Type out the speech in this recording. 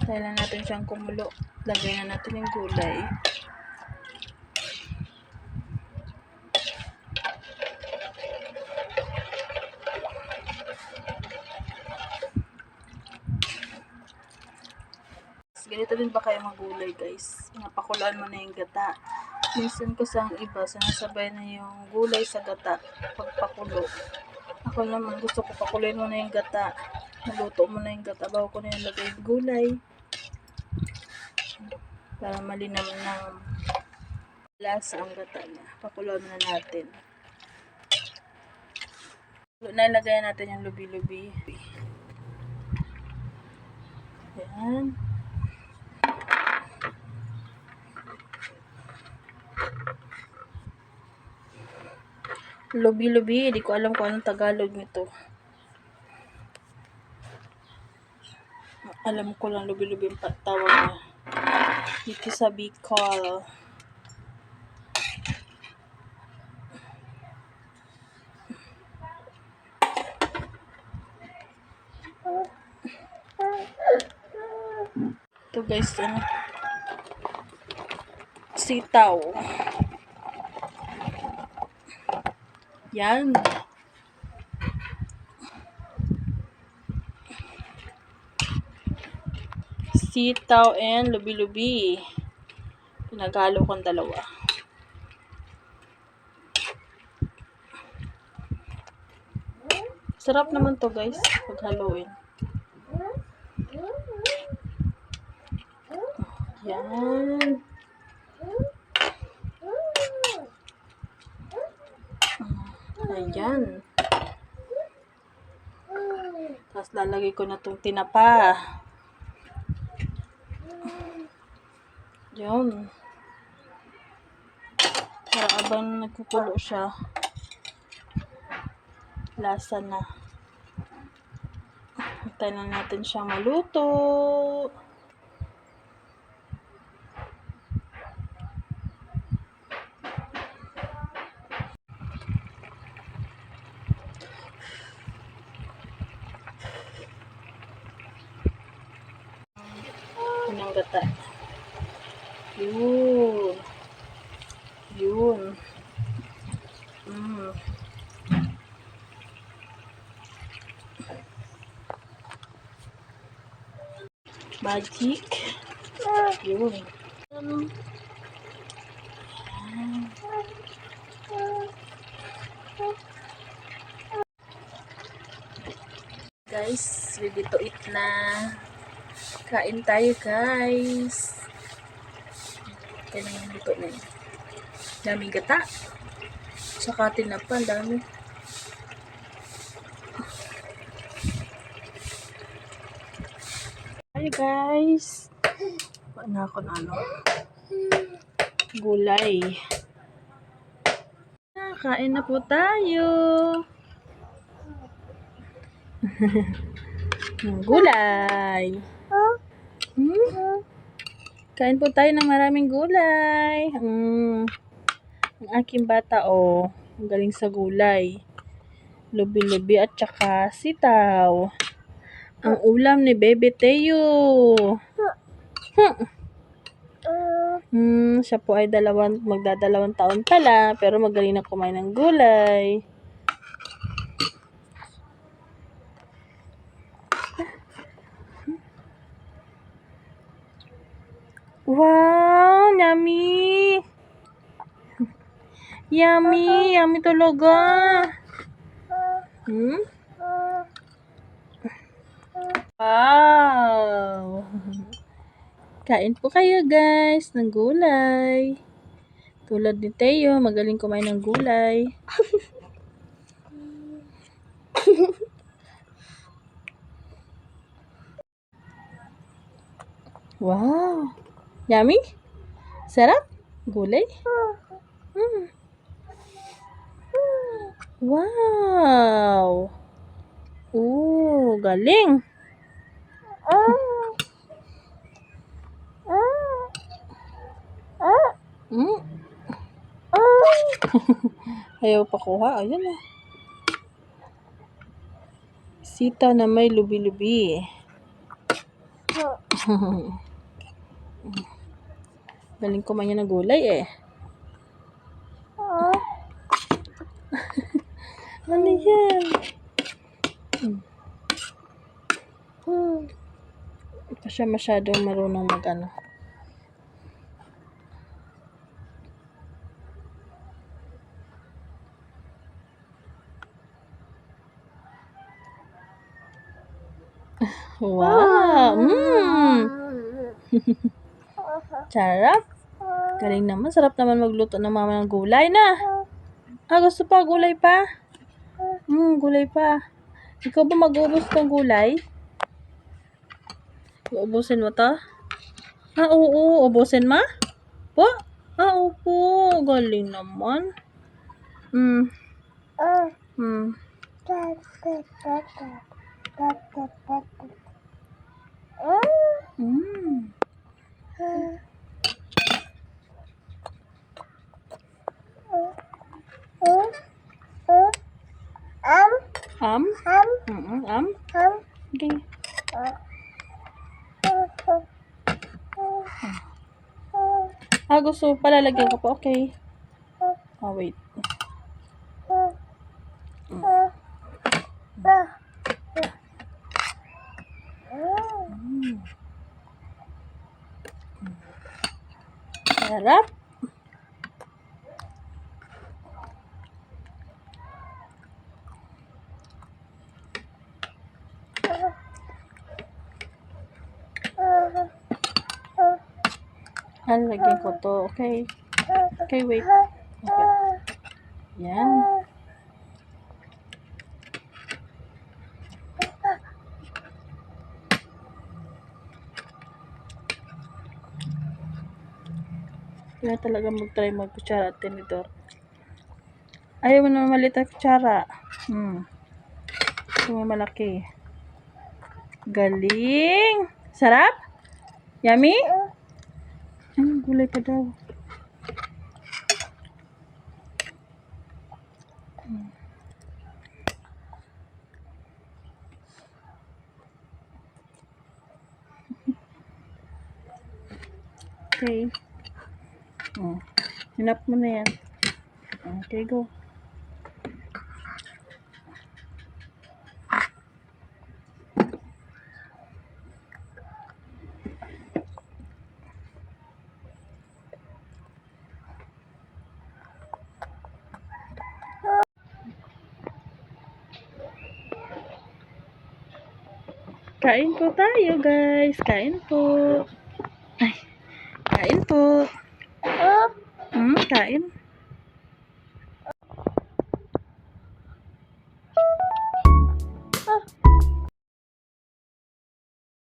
Tayo lang natin siyang kumulo. Lagay na natin yung gulay. Ganito din ba kayo magulay, guys? Napakulaan mo na yung gata. Minsan kasi ang iba, sinasabay na yung gulay sa gata pagpakulo. Ako naman, gusto ko pakuloyin mo na yung gata. Maluto mo na yung gata bago ko na yung lagay yung gulay. Para malinam ng lasa ang gata niya. Pakuloyin na natin. Nalagay natin yung lubi-lubi. Ayan. Lubi-lubi, hindi ko alam kung anong Tagalog nito. Alam ko lang lubi-lubi yung tawag niya. Dito sa Bicol. Ito guys, sitaw. Yan. Sitaw and lubi-lubi. Pinaghalo kong dalawa. Sarap naman to guys, paghaluin. Yan. Ayan. Tapos lalagay ko na itong tinapa. Yun. Para abang nagkukulo siya, lasa na. Hintayin lang natin siyang maluto. Ang gata. Yun. Yun. Magic. Yun. Guys, ready to eat na. Kain tayo guys. Kailangan yung luto na yun. Daming gata. Saka tinapa, dami. Hi guys. Na ako na gulay. Kain na po tayo. Gulay. Kain po tayo ng maraming gulay. Ang aking bata, ang galing sa gulay. Lubi-lubi at saka sitaw. Ang ulam ni Bebe Teo. Siya po ay magdadalawang taon pala, pero magaling na kumain ng gulay. Wow, yummy! Yummy! Yummy talaga! Wow! Kain po kayo guys ng gulay. Tulad ni Teo, magaling kumain ng gulay. Wow! Yummy? Sarap? Gulay? Wow! Galing! Ayaw pa kuha. Ayan na. Sitaw na may lubi-lubi. Galing kumain ng gulay eh. Ano yan? Hindi pa siya masyadong marunong mag-ano. Wow! Sarap. Galing naman. Sarap naman magluto ng mama ng gulay na. Gusto pa? Gulay pa? Gulay pa. Ikaw ba mag-uubos ng gulay? Uubusin mo to? Oo. Ubusin ma? Po? Opo. Galing naman. Mm. Okay. Gusto palalagyan ko pa. Okay. Wait. Sarap. Lagyan ko to. Okay. Okay, wait. Okay. Yan. Kaya talaga mag-try mag-kutsara at tinidor. Ayaw mo naman maliit na kutsara. Ito mo malaki. Galing! Sarap? Yummy? Gulay pa daw. Okay. Hinap mo na yan. Okay, go. Kain po tayo, guys. Kain po. Kain po. Kain.